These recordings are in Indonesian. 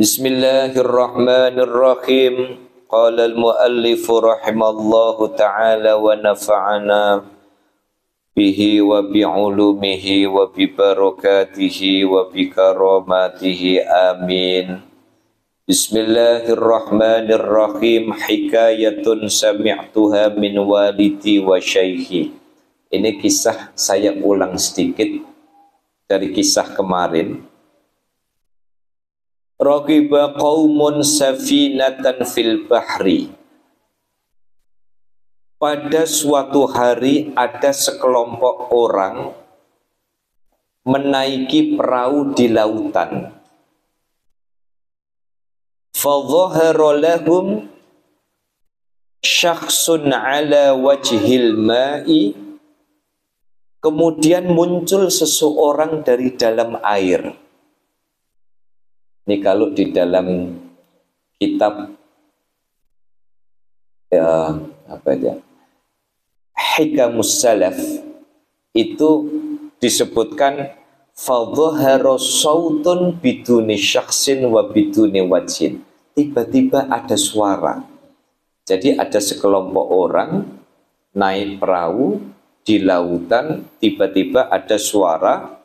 Bismillahirrahmanirrahim. Qala al-muallif rahimallahu ta'ala wa nafa'ana bihi wa bi'ulumihi wa bi barakatihi wa bi karamatihi amin. Bismillahirrahmanirrahim. Hikayatun sami'tuha min walidi wa syaikhi. Ini kisah saya ulang sedikit dari kisah kemarin. Raqiba qaumun safinatan fil bahri. Pada suatu hari ada sekelompok orang menaiki perahu di lautan. Fadhahara lahum syakhsun ala wajhil ma'i. Kemudian muncul seseorang dari dalam air. Ini kalau di dalam kitab Hikamus Salaf itu disebutkan fadhahara sautun biduni syakhsin wa biduni wajhin. Tiba-tiba ada suara. Jadi ada sekelompok orang naik perahu di lautan, tiba-tiba ada suara.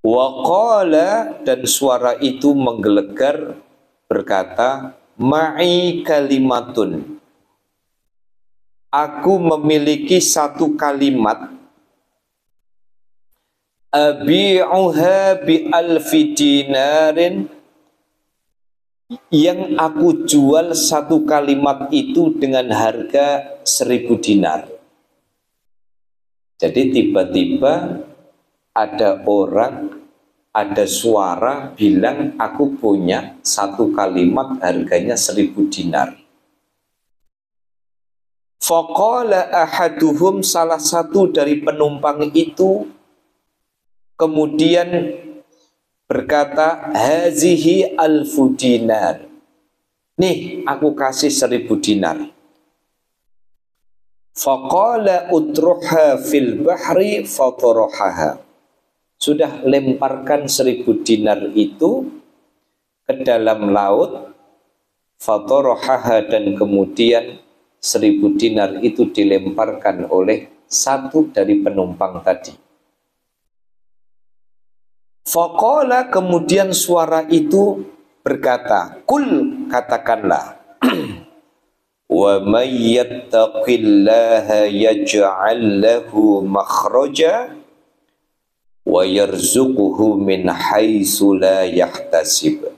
Waqala, dan suara itu menggelegar berkata, ma'i kalimatun, aku memiliki satu kalimat, abi'uha bi alfi dinarin, yang aku jual satu kalimat itu dengan harga 1000 dinar. Jadi tiba-tiba ada orang, ada suara bilang aku punya satu kalimat harganya 1000 dinar. Faqala ahaduhum, salah satu dari penumpang itu kemudian berkata, hazihi alfu dinar. Nih aku kasih 1000 dinar. Faqala utruha fil bahri fatarahaha. Sudah lemparkan 1000 dinar itu ke dalam laut, fatarahaha, dan kemudian 1000 dinar itu dilemparkan oleh satu dari penumpang tadi. Faqala, kemudian suara itu berkata, kul, katakanlah, wa may yattaqillaha yaj'al lahu makhraja wa yarzuquhu min haitsu la yahtasib.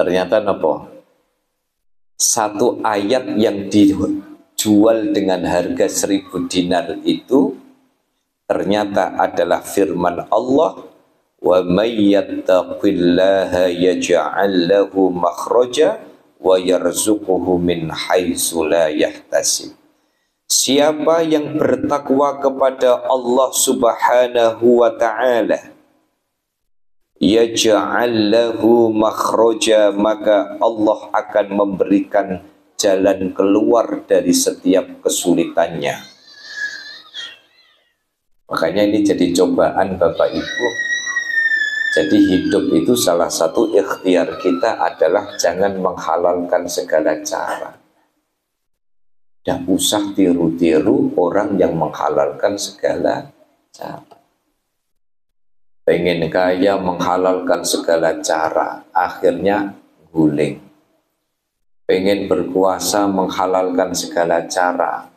Ternyata apa? Satu ayat yang dijual dengan harga 1000 dinar itu ternyata adalah firman Allah, wa may yattaqillaha yaj'al lahu makhraja wa yarzuquhu min haitsu la yahtasib. Siapa yang bertakwa kepada Allah Subhanahu wa ta'ala, yaj'al lahu makhraja, maka Allah akan memberikan jalan keluar dari setiap kesulitannya. Makanya ini jadi cobaan Bapak Ibu. Jadi hidup itu salah satu ikhtiar kita adalah jangan menghalalkan segala cara. Tidak usah tiru-tiru orang yang menghalalkan segala cara. Pengen kaya menghalalkan segala cara, akhirnya guling. Pengen berkuasa menghalalkan segala cara,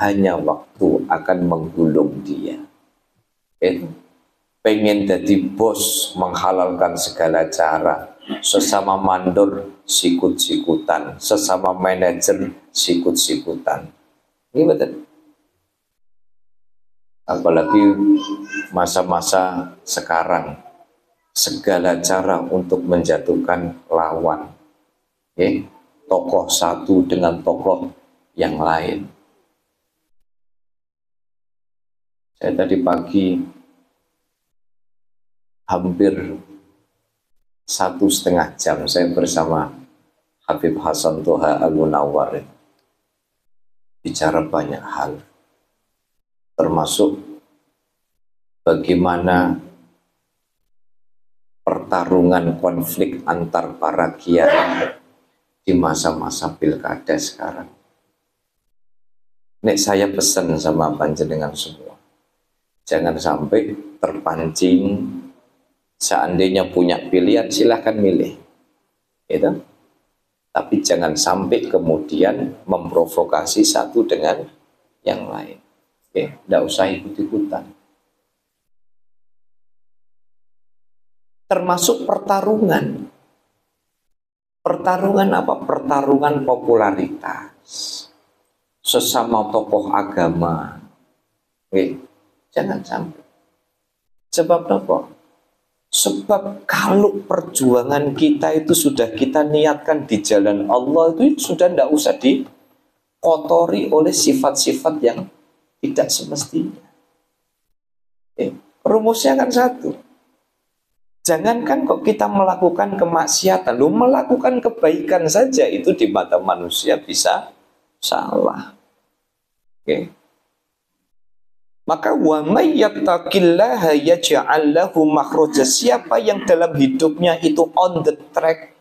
hanya waktu akan menggulung dia. Pengen jadi bos menghalalkan segala cara, sesama mandor sikut-sikutan, sesama manajer sikut-sikutan. Ini betul. Apalagi masa-masa sekarang, segala cara untuk menjatuhkan lawan. Tokoh satu dengan tokoh yang lain. Saya tadi pagi hampir 1,5 jam saya bersama Habib Hasan Toha Al-Munawwar, bicara banyak hal, termasuk bagaimana pertarungan konflik antar para kiai di masa-masa pilkada sekarang. Nek saya pesan sama panjenengan semua, jangan sampai terpancing. Seandainya punya pilihan silahkan milih, gitu. Tapi jangan sampai kemudian memprovokasi satu dengan yang lain. Oke, tidak usah ikut-ikutan. Termasuk pertarungan. Pertarungan apa? Pertarungan popularitas. Sesama tokoh agama. Oke, jangan sampai. Sebab apa? Sebab kalau perjuangan kita itu sudah kita niatkan di jalan Allah, itu sudah tidak usah dikotori oleh sifat-sifat yang tidak semestinya. Rumusnya kan satu. Jangankan kok kita melakukan kemaksiatan, lu melakukan kebaikan saja itu di mata manusia bisa salah. Oke. Maka wa may yattaqillaha yaj'al lahu makhraja. Siapa yang dalam hidupnya itu on the track,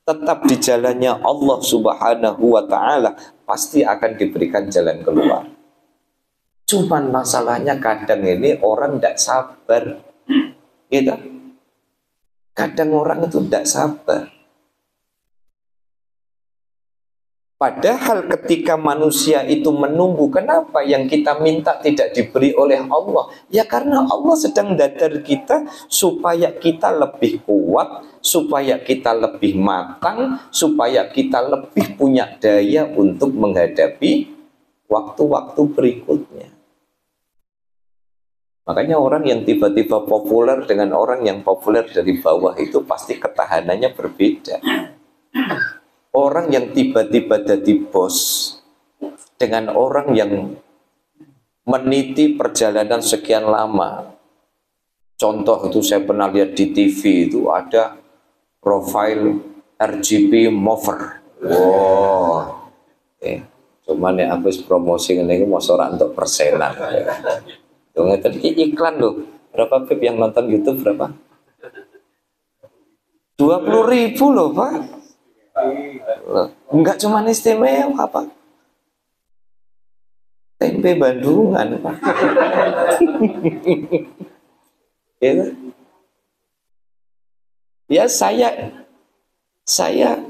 tetap di jalannya Allah Subhanahu wa taala, pasti akan diberikan jalan keluar. Cuman masalahnya kadang ini orang tidak sabar. Gitu. Kadang orang itu tidak sabar. Padahal ketika manusia itu menunggu, kenapa yang kita minta tidak diberi oleh Allah? Ya karena Allah sedang dadar kita supaya kita lebih kuat, supaya kita lebih matang, supaya kita lebih punya daya untuk menghadapi waktu-waktu berikutnya. Makanya orang yang tiba-tiba populer dengan orang yang populer dari bawah itu pasti ketahanannya berbeda. Orang yang tiba-tiba jadi bos dengan orang yang meniti perjalanan sekian lama. Contoh itu saya pernah lihat di TV itu ada profil RGB mover. Wow. Cuman ya habis promosi ini mau sorak untuk persenan. Tadi iklan loh. Berapa Pip yang nonton YouTube berapa? 20.000 loh Pak. Enggak cuma istimewa Pak. Tempe Bandungan Pak. Ya saya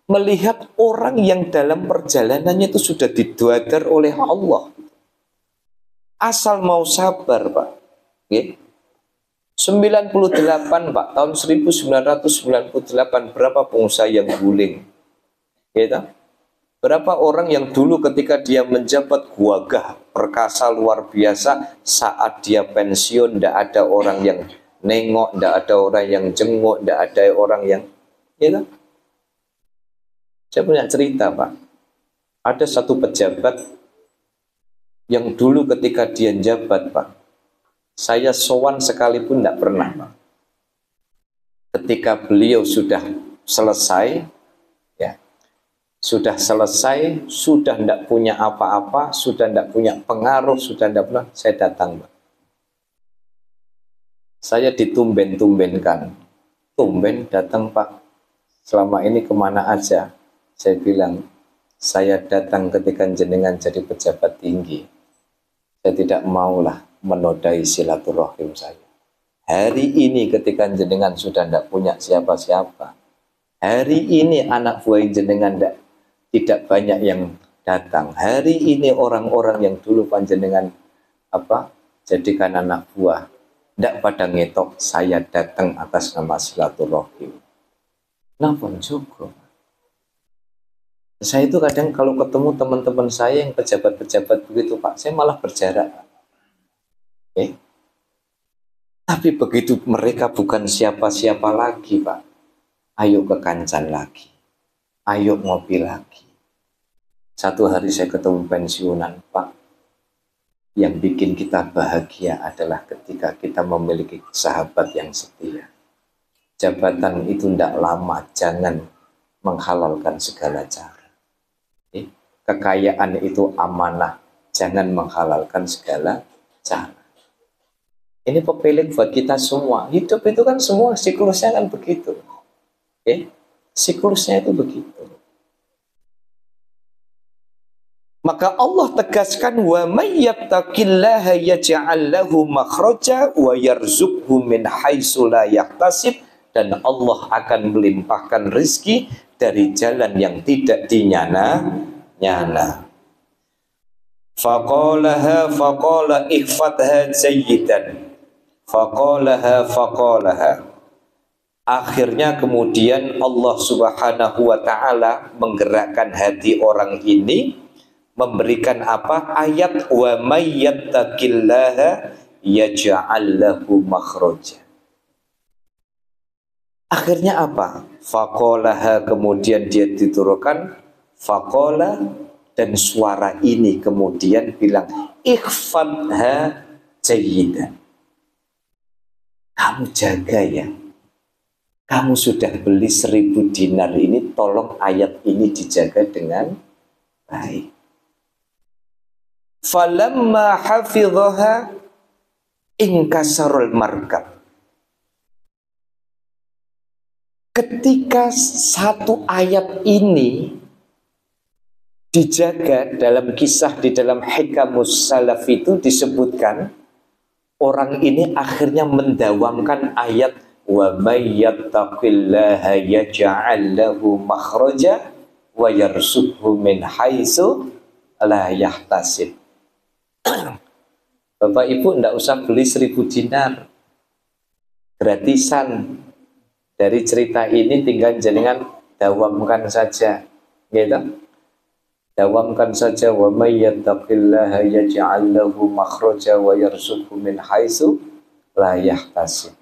melihat orang yang dalam perjalanannya itu sudah didadar oleh Allah. Asal mau sabar Pak. Ya. 98 Pak, tahun 1998 berapa pengusaha yang guling? Gitu? Berapa orang yang dulu ketika dia menjabat gagah perkasa luar biasa, saat dia pensiun tidak ada orang yang nengok, tidak ada orang yang jenguk, tidak ada orang yang gitu? Saya punya cerita Pak. Ada satu pejabat yang dulu ketika dia jabat Pak, saya sowan sekalipun tidak pernah Pak. Ketika beliau sudah selesai, ya, sudah selesai, sudah tidak punya apa-apa, sudah tidak punya pengaruh, sudah tidak pernah, saya datang Pak. Saya ditumben-tumbenkan. Tumben datang Pak. Selama ini kemana aja? Saya bilang, saya datang ketika jenengan jadi pejabat tinggi. Saya tidak maulah menodai silaturahim saya. Hari ini ketika jenengan sudah tidak punya siapa-siapa, hari ini anak buah jenengan tidak banyak yang datang. Hari ini orang-orang yang dulu panjenengan jadikan anak buah tidak pada ngetok, saya datang atas nama silaturahim. Napa juga? Saya itu kadang kalau ketemu teman-teman saya yang pejabat-pejabat begitu Pak, saya malah berjarak. Tapi begitu mereka bukan siapa-siapa lagi Pak, ayo ke Kancan lagi, ayo ngopi lagi. Satu hari saya ketemu pensiunan Pak, yang bikin kita bahagia adalah ketika kita memiliki sahabat yang setia. Jabatan itu tidak lama, jangan menghalalkan segala cara. Kekayaan itu amanah, jangan menghalalkan segala cara. Ini pepeling buat kita semua. Hidup itu kan semua siklusnya kan begitu. Oke? Siklusnya itu begitu. Maka Allah tegaskan, wa may yattaqillaha yaj'al lahu makhraja wa yarzuqhu min haitsu la yahtasib, dan Allah akan melimpahkan rizki dari jalan yang tidak dinyana-nyana. Faqala ihfatha sayyidan. Faqalaha. Akhirnya kemudian Allah Subhanahu wa ta'ala menggerakkan hati orang ini, memberikan apa? Ayat wa may yattaqillaha yaj'al lahu makhraja. Akhirnya apa? Faqalaha, kemudian dia diturunkan faqala, dan suara ini kemudian bilang ikhfatha sayyidan. Kamu jaga ya. Kamu sudah beli 1000 dinar ini, tolong ayat ini dijaga dengan baik. Falamma hafidhaha inkasarul markab. Ketika satu ayat ini dijaga, dalam kisah di dalam Hikamus Salaf itu disebutkan, orang ini akhirnya mendawamkan ayat wa may yattaqillaha yaj'al lahu makhraja wa yarzuqhu min haitsu la yahtasib. Bapak Ibu enggak usah beli 1000 dinar. Gratisan. Dari cerita ini tinggal jenengan dawamkan saja. Gitu. Dawamkan saja wa may yattaqillaha yaj'al lahu makhraja wa yarzuqhu min haitsu la yahtasib.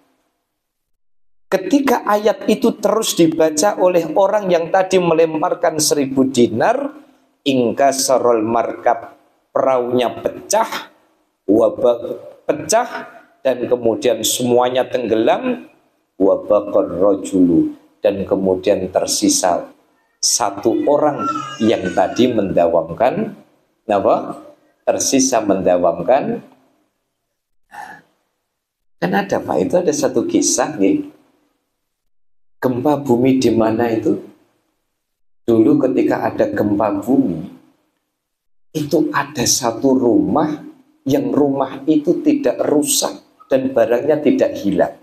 Ketika ayat itu terus dibaca oleh orang yang tadi melemparkan 1000 dinar, ingkasarul markab, perahunya pecah, pecah, dan kemudian semuanya tenggelam, wabaqar rajulu, dan kemudian tersisa satu orang yang tadi mendawamkan apa? Tersisa mendawamkan. Kan ada Pak, itu ada satu kisah nih. Gempa bumi di mana itu? Dulu ketika ada gempa bumi, itu ada satu rumah yang rumah itu tidak rusak dan barangnya tidak hilang.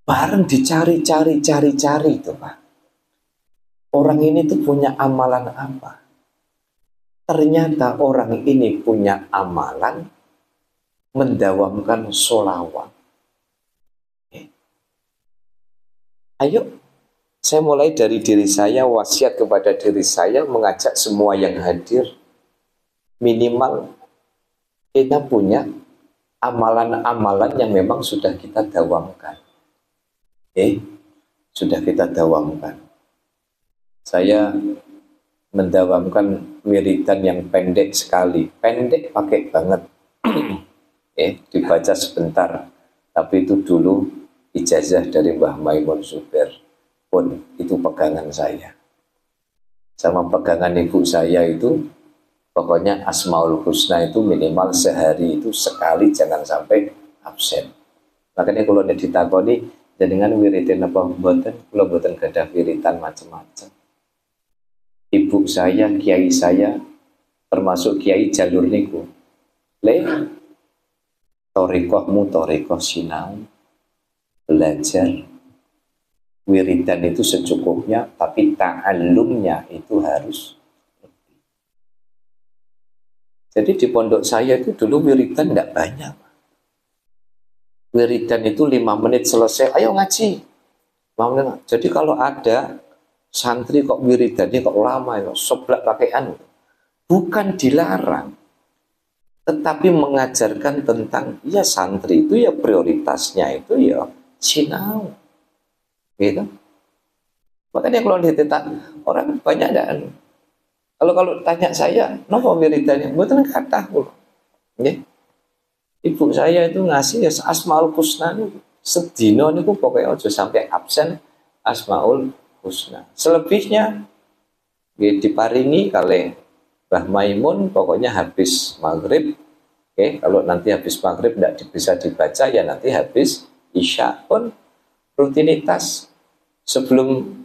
Bareng dicari-cari itu Pak. Orang ini tuh punya amalan apa? Ternyata orang ini punya amalan mendawamkan sholawat. Ayo, saya mulai dari diri saya, wasiat kepada diri saya, mengajak semua yang hadir. Minimal kita punya amalan-amalan yang memang sudah kita dawamkan. Sudah kita dawamkan. Saya mendawamkan wiridan yang pendek sekali. Pendek pakai banget. Dibaca sebentar. Tapi itu dulu ijazah dari Mbah Maimun Zubair. Pun itu pegangan saya. Sama pegangan ibu saya itu, pokoknya Asmaul Husna itu minimal sehari itu sekali, jangan sampai absen. Makanya kalau ada ditakoni, dengan wiridan apa mboten, kula mboten gadah wiridan macam-macam. Ibu saya, kiai saya, termasuk kiai jalur niku. Torikohmu torikoh sinau, belajar. Wiridan itu secukupnya, tapi ta'allumnya itu harus lebih. Jadi di pondok saya itu dulu wiridan tidak banyak. Wiridan itu 5 menit selesai, ayo ngaji. Jadi kalau ada santri kok wiridannya kok lama, ya, seblak pakaian, bukan dilarang, tetapi mengajarkan tentang ya santri itu ya prioritasnya itu ya sinau, gitu. Makanya kalau ditanya orang banyak dan kalau tanya saya, nopo wiridannya, betul kata ya. Ibu saya itu ngasih ya Asmaul Husna sedino niku pokoknya aja sampai absen Asmaul Husna. Selebihnya diparingi kali Mbah Maimun, pokoknya habis maghrib Oke, kalau nanti habis maghrib tidak bisa dibaca, ya nanti habis isya pun rutinitas sebelum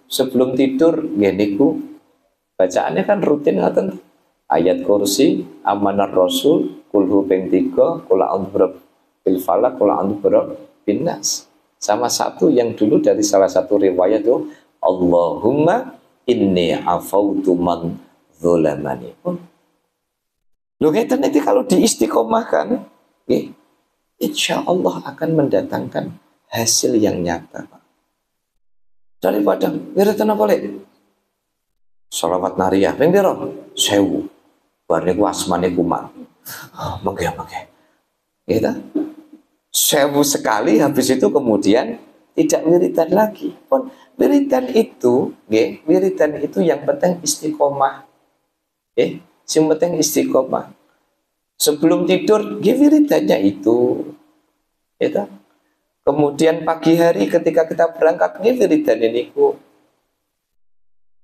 tidur geniku bacaannya kan rutin ngaten, ayat kursi, amanah rasul, kulhu ping 3, kula a'udzu bil falaq, kula a'udzu binnas. Sama satu yang dulu dari salah satu riwayat itu, Allahumma inni afautu man dzulamani. Loh ngeten iki kalau diistiqomahkan, insya Allah akan mendatangkan hasil yang nyata, Pak. Daripada wiridan apa lek? Sholawat nariyah ping pira? 1000. Bar niku asmane kumat. Mengke. Gitu. 1000 sekali, habis itu kemudian tidak wiridan lagi. Pun wiridan itu, wiridan itu yang penting istiqomah. Yang penting istiqomah. Sebelum tidur, wiridannya itu. Gitu. Kemudian pagi hari ketika kita berangkat, wiridan ini ku.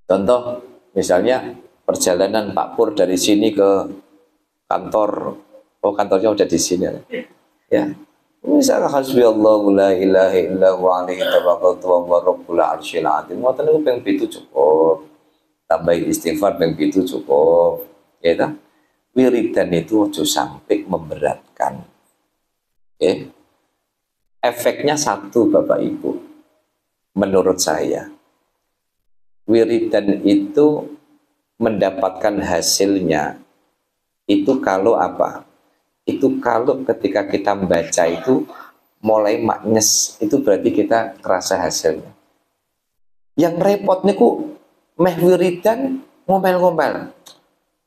Contoh, misalnya perjalanan Pak Pur dari sini ke kantor, kantornya udah di sini ya. Misalnya hasbiyallahu la ilaha illa huwa alaihi tawakkaltu wa huwa rabbul arsyil azim. Ngoten niku ping 7 cukup. Tambah istighfar ping 7 cukup. Ya ta? Wiridan itu ojo sampai memberatkan. Efeknya satu, Bapak Ibu. Menurut saya, wiridan itu mendapatkan hasilnya itu kalau apa? Itu kalau ketika kita membaca itu mulai maknyes, itu berarti kita terasa hasilnya. Yang repot niku meh wiridan ngomel-ngomel.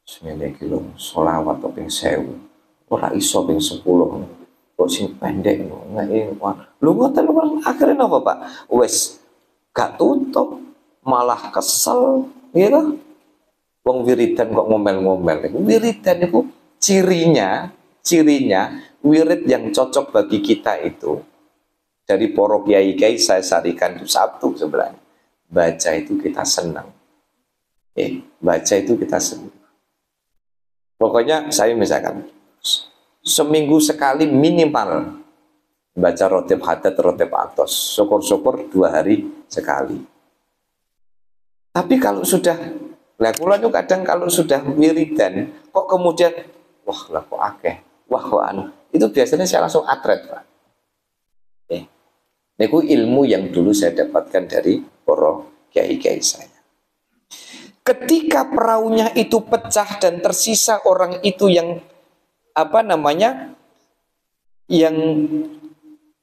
Semene iki lho selawat ping 1000. Ora iso ping 10. Kok sing pendek ngene. Lho ngoten akhirnya apa, Pak? Wes gak tutup, malah kesel, gitu. Wong wiridan kok ngomel-ngomel. Wiridan itu cirinya wirid yang cocok bagi kita itu dari para kiai-kiai saya sarikan itu satu sebenarnya. Baca itu kita senang. Baca itu kita senang. Pokoknya saya misalkan seminggu sekali minimal baca rotib hadat, rotib atos. Syukur-syukur 2 hari sekali. Tapi kalau sudah, nah kula itu kadang kalau sudah wiridan, kok kemudian, wah lah kok akeh, wah kok anu, itu biasanya saya langsung atret, Pak. Niku ilmu yang dulu saya dapatkan dari para kiai-kiai saya. Ketika perahunya itu pecah dan tersisa orang itu yang yang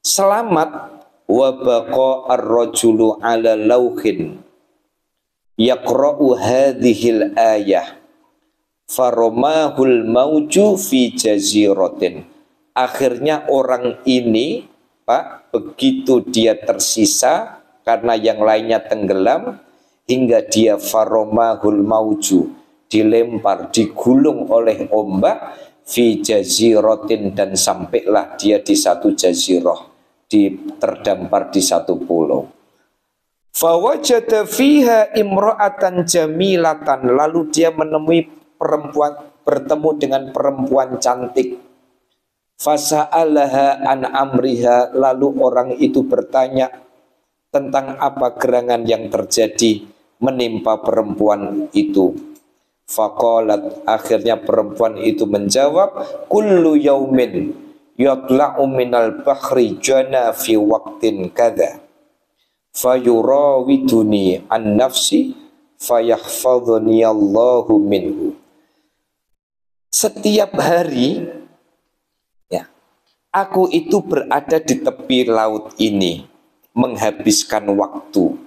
selamat, wa baqa ar-rajulu ala lauhin yaqra'u hadhil ayah faromahul mauju fi jaziratin. Akhirnya orang ini, Pak, begitu dia tersisa karena yang lainnya tenggelam, hingga dia faromahul mauju, dilempar, digulung oleh ombak, fi jaziratin, dan sampailah dia di satu jazirah, terdampar di satu pulau. Fawajada fiha imra'atan jamilatan, lalu dia menemui bertemu dengan perempuan cantik. Fasa'alaha an amriha, lalu orang itu bertanya tentang apa gerangan yang terjadi menimpa perempuan itu. Faqalat, akhirnya perempuan itu menjawab, kullu yaumin yatla'u minal bahri jana fi waqtin kadha fayurawiduni an nafsi fayahfadhuni Allahu minhu. Setiap hari ya, aku itu berada di tepi laut ini menghabiskan waktu.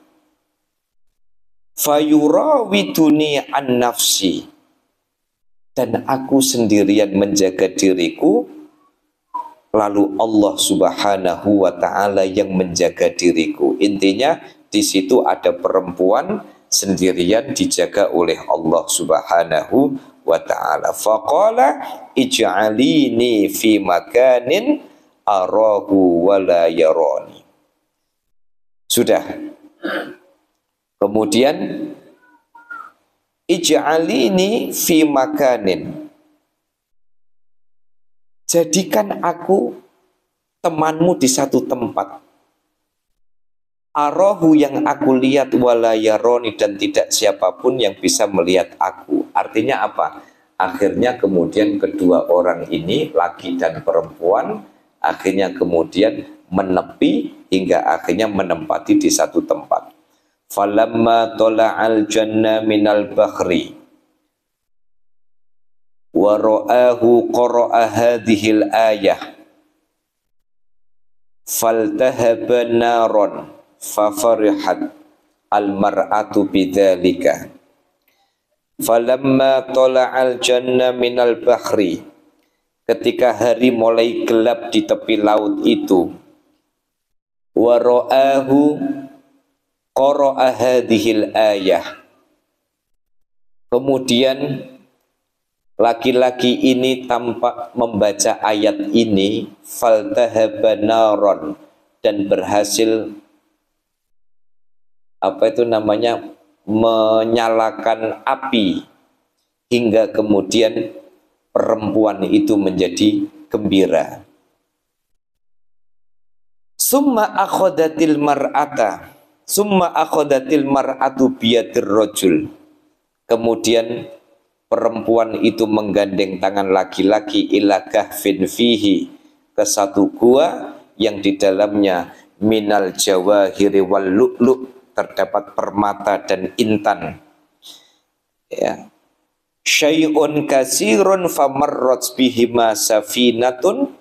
Fayurawiduni an nafsi, dan aku sendirian menjaga diriku, lalu Allah Subhanahu wa ta'ala yang menjaga diriku. Intinya di situ ada perempuan sendirian dijaga oleh Allah Subhanahu wa ta'ala. Faqala ij'alini fi makanin arahu wa la yarani. Sudah. Kemudian ij'alini fi makanin, jadikan aku temanmu di satu tempat. Arahu yang aku lihat wala yaroni, dan tidak siapapun yang bisa melihat aku. Artinya apa? Akhirnya kemudian kedua orang ini, laki dan perempuan, akhirnya kemudian menepi hingga akhirnya menempati di satu tempat. Falamma tola'al janna minal bakhri wa ra'ahu qara'a hadhil ayah faltahaba naron fafarihat al-mar'atu bidzalika. Falamma tola'al janna minal bakhri, ketika hari mulai gelap di tepi laut itu, wa ra'ahu qara'a hadhil ayah, kemudian laki-laki ini tampak membaca ayat ini, faltahaba naron, dan berhasil menyalakan api, hingga kemudian perempuan itu menjadi gembira. Summa akhadatil mar'atu biyadir rajul, kemudian perempuan itu menggandeng tangan laki-laki ila kahfin fihi, ke satu gua yang di dalamnya minal jawahiri wal lu'lu', terdapat permata dan intan. Ya. Syai'un kasirun famarrat bihima safinatun,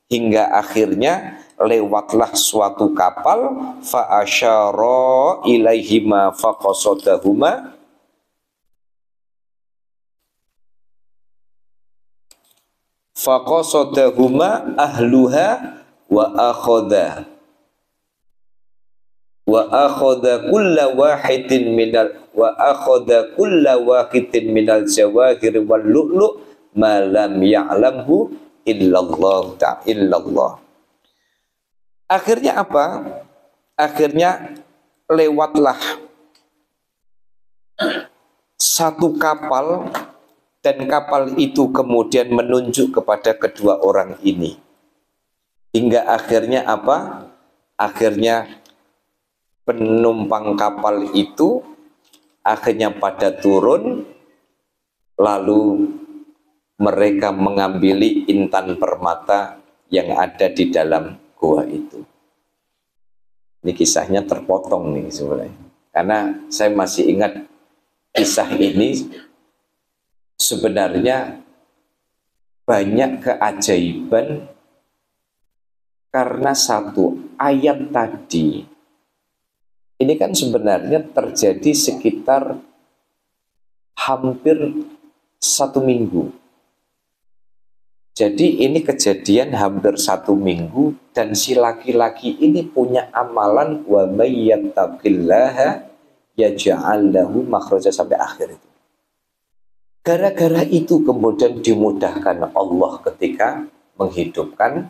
hingga akhirnya lewatlah suatu kapal, fa asyara ilaihima faqasadahuma, faqasadahuma ahluha wa akhadha kulla wahidin minal jawahir wal lu'lu' ma lam ya'lamhu illallah. Akhirnya apa? Akhirnya lewatlah satu kapal, dan kapal itu kemudian menunjuk kepada kedua orang ini, hingga akhirnya apa? Akhirnya penumpang kapal itu akhirnya pada turun, lalu mereka mengambil intan permata yang ada di dalam gua itu. Ini kisahnya terpotong nih sebenarnya, karena saya masih ingat kisah ini. Sebenarnya banyak keajaiban karena satu ayat tadi. Ini kan sebenarnya terjadi sekitar hampir 1 minggu. Jadi ini kejadian hampir 1 minggu, dan si laki-laki ini punya amalan wa may yattaqillaha yaj'al lahu makhraja sampai akhir itu. Gara-gara itu kemudian dimudahkan Allah ketika menghidupkan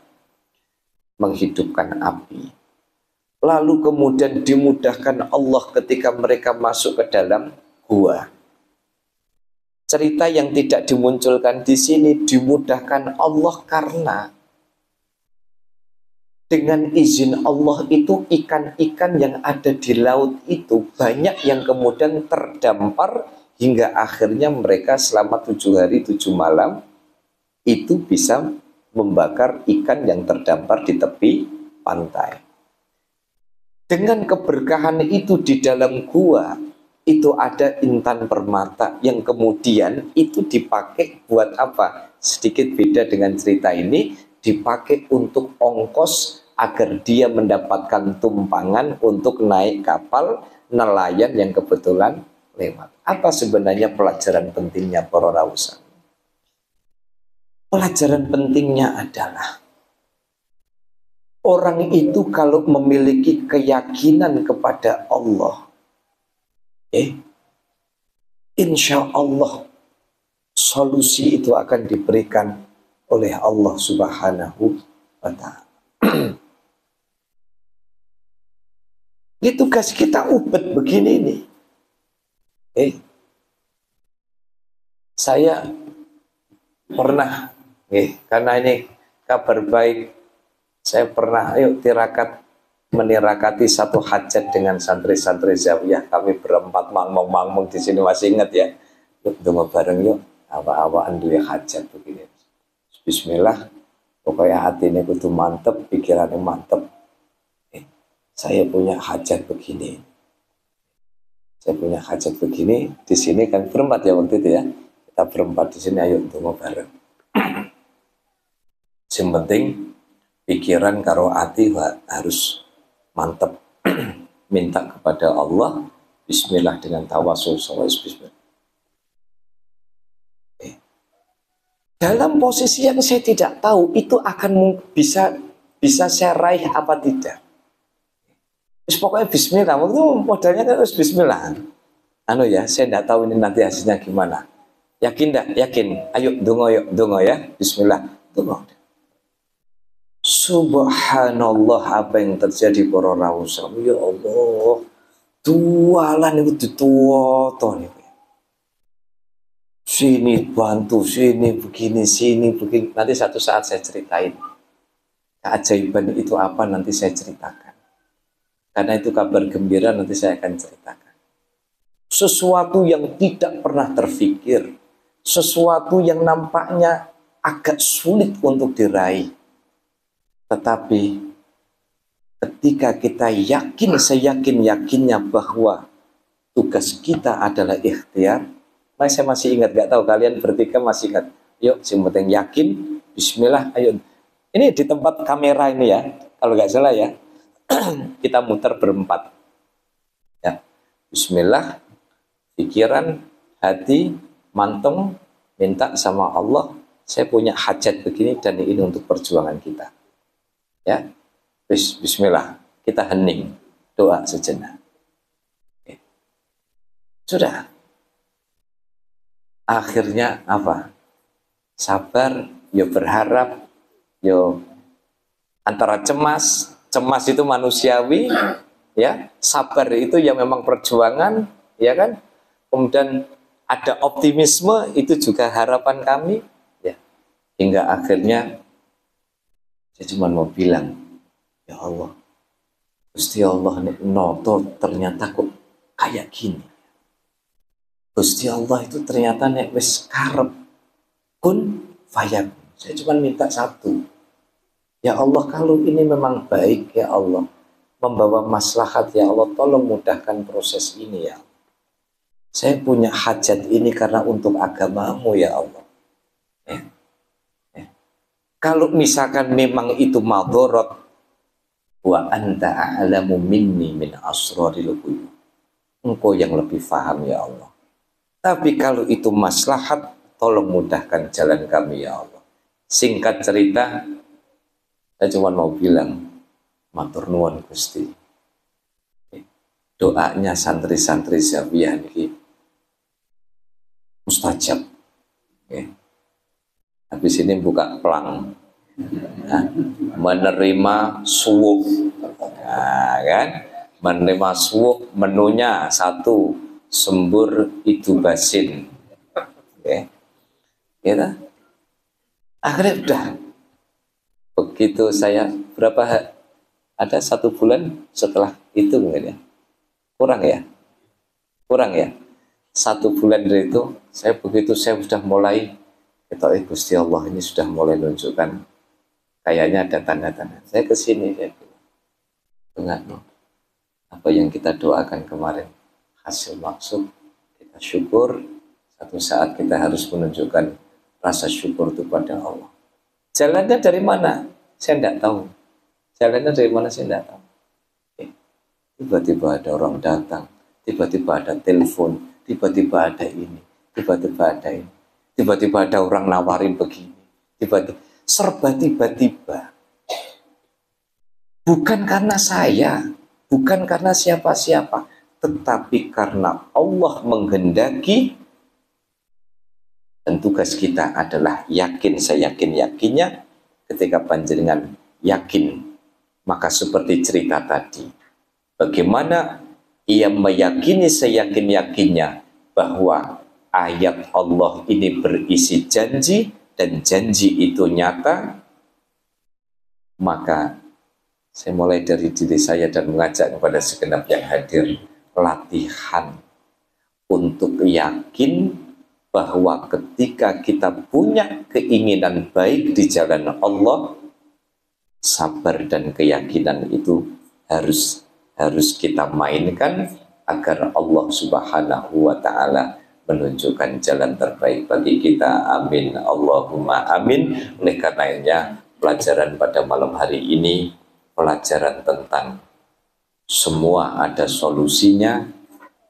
api. Lalu kemudian dimudahkan Allah ketika mereka masuk ke dalam gua. Cerita yang tidak dimunculkan di sini, dimudahkan Allah karena dengan izin Allah itu ikan-ikan yang ada di laut itu banyak yang kemudian terdampar, hingga akhirnya mereka selama 7 hari 7 malam itu bisa membakar ikan yang terdampar di tepi pantai. Dengan keberkahan itu di dalam gua itu ada intan permata yang kemudian itu dipakai buat apa? Sedikit beda dengan cerita ini, dipakai untuk ongkos agar dia mendapatkan tumpangan untuk naik kapal nelayan yang kebetulan lewat. Apa sebenarnya pelajaran pentingnya para rawusan? Pelajaran pentingnya adalah orang itu kalau memiliki keyakinan kepada Allah, insya Allah solusi itu akan diberikan oleh Allah Subhanahu wa Ta'ala. Ini tugas kita ubet begini nih. Saya pernah, karena ini kabar baik. Saya pernah menirakati satu hajat dengan santri-santri Zawiyah. Kami berempat mangmong-mangmong di sini, masih ingat ya. Yuk dongo bareng yuk, awak-awakan duwe hajat begini. Bismillah, pokoknya hati ini kudu mantep, pikirannya mantep. Saya punya hajat begini. Saya punya hajat begini. Di sini kan berempat ya waktu itu ya. Kita berempat di sini, ayo dongo bareng. Yang penting pikiran karo hati harus mantep. Minta kepada Allah, bismillah dengan tawasul, bismillah. Dalam posisi yang saya tidak tahu itu akan bisa saya raih apa tidak. Pokoknya bismillah, waktu modalnya kan harus bismillah. Saya tidak tahu ini nanti hasilnya gimana. Yakin tidak? Yakin. Ayo dongo ya, bismillah. Dongo. Subhanallah, apa yang terjadi para rawuh. Ya Allah, tualan itu dituoto nih. Sini bantu, sini begini. Nanti satu saat saya ceritain. Keajaiban itu apa nanti saya ceritakan. Karena itu kabar gembira, nanti saya akan ceritakan. Sesuatu yang tidak pernah terfikir. Sesuatu yang nampaknya agak sulit untuk diraih. Tetapi ketika kita yakin, seyakin-yakinnya bahwa tugas kita adalah ikhtiar. Saya masih ingat, gak tahu kalian bertiga masih ingat. Yuk, yang penting yakin, bismillah, ayo. Ini di tempat kamera ini ya, kalau gak salah ya. Kita muter berempat. Ya, bismillah, pikiran, hati, manteng, minta sama Allah, saya punya hajat begini dan ini untuk perjuangan kita. Ya, bismillah, kita hening, doa sejenak. Oke. Sudah. Akhirnya apa? Sabar, berharap, antara cemas itu manusiawi, ya. Sabar itu yang memang perjuangan, ya kan? Kemudian ada optimisme, itu juga harapan kami, ya. Hingga akhirnya saya cuma mau bilang, ya Allah, Gusti Allah ini noto ternyata kok kayak gini. Gusti Allah itu ternyata nek wis karep kun fayakun. Saya cuma minta satu. Ya Allah, kalau ini memang baik ya Allah, membawa maslahat ya Allah, tolong mudahkan proses ini ya Allah. Saya punya hajat ini karena untuk agamamu ya Allah. Kalau misalkan memang itu madharat, wa anta a'lamu minni min asraril ghuyub. Engkau yang lebih paham ya Allah. Tapi kalau itu maslahat, tolong mudahkan jalan kami ya Allah. Singkat cerita, saya cuma mau bilang, matur nuwun Gusti. Doanya santri-santri Zawiyah ini mustajab. Habis ini buka pelang, menerima suwuk, kan? Menerima suwuk, menunya satu, sembur itu basin, gitu. Akhirnya udah. Begitu saya ada 1 bulan setelah itu mungkin ya, kurang ya. 1 bulan dari itu saya sudah mulai. Gusti Allah ini sudah mulai menunjukkan kayaknya ada tanda-tanda. Saya kesini, saya bilang, enggak, no. Apa yang kita doakan kemarin hasil maksud, kita syukur. Satu saat kita harus menunjukkan rasa syukur itu pada Allah. Jalannya dari mana? Saya tidak tahu. Jalannya dari mana saya tidak tahu. Tiba-tiba ada orang datang, tiba-tiba ada telepon, tiba-tiba ada ini, tiba-tiba ada ini. Tiba-tiba ada orang nawarin begini, tiba-tiba serba tiba-tiba. Bukan karena saya, bukan karena siapa-siapa, tetapi karena Allah menghendaki. Dan tugas kita adalah yakin, seyakin-yakinnya. Ketika panjenengan yakin, maka seperti cerita tadi, bagaimana ia meyakini seyakin-yakinnya bahwa ayat Allah ini berisi janji, dan janji itu nyata, Maka saya mulai dari diri saya dan mengajak kepada segenap yang hadir, latihan untuk yakin bahwa ketika kita punya keinginan baik di jalan Allah, sabar dan keyakinan itu harus kita mainkan agar Allah Subhanahu wa taala menunjukkan jalan terbaik bagi kita. Amin, Allahumma amin. Oleh karenanya pelajaran pada malam hari ini pelajaran tentang semua ada solusinya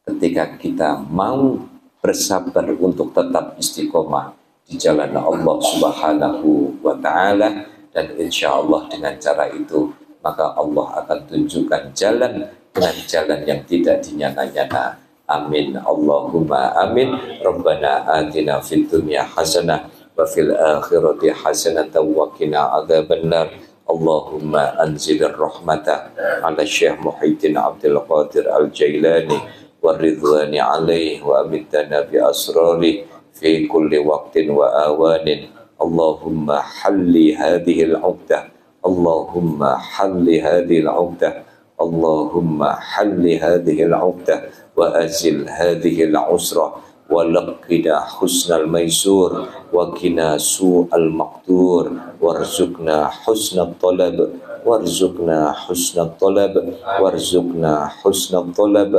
ketika kita mau bersabar untuk tetap istiqomah di jalan Allah Subhanahu wa taala, dan insya Allah dengan cara itu maka Allah akan tunjukkan jalan dengan jalan yang tidak dinyana-nyana. Amin, Allahumma amin. Rabbana atina fid dunya hasanah wa fil akhirati hasanah wa qina adzabannar. Allahumma anzilir rahmata ala Syekh Muhyiddin Abdul Qadir Al-Jailani wa ridwani alaihi wa amitana bi asrari fi kulli waqtin wa awanin. Allahumma halli hadhihi al-'uqdah, Allahumma halli hadhihi al-'uqdah, Allahumma halli hadhihi al-'uqdah wa azil hadhihi al-'usrah wa laqina husnal maisur wa qina su'al maqdur warzuqna husnal talab warzuqna husnal talab warzuqna husnal talab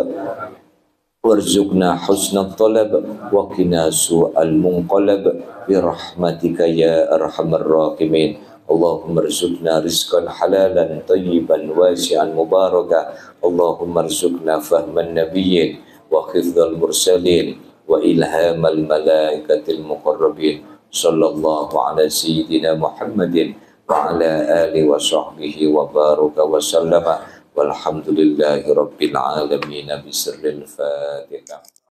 warzuqna husnal talab wa qina su'al munqalab bi rahmatika ya arhamar rahimin. Allahumma rzuqna rizqan halalan tayyiban wasi'an mubaraka. Allahumma rzuqna fahman nabiyyin wa hifdzal mursalin wa ilhamal malaikatil muqarrabin. Sallallahu ala sayyidina Muhammadin wa ala alihi wa sahbihi wa baraka wa sallama walhamdulillahi rabbil alamin. Bisirril Fatihah.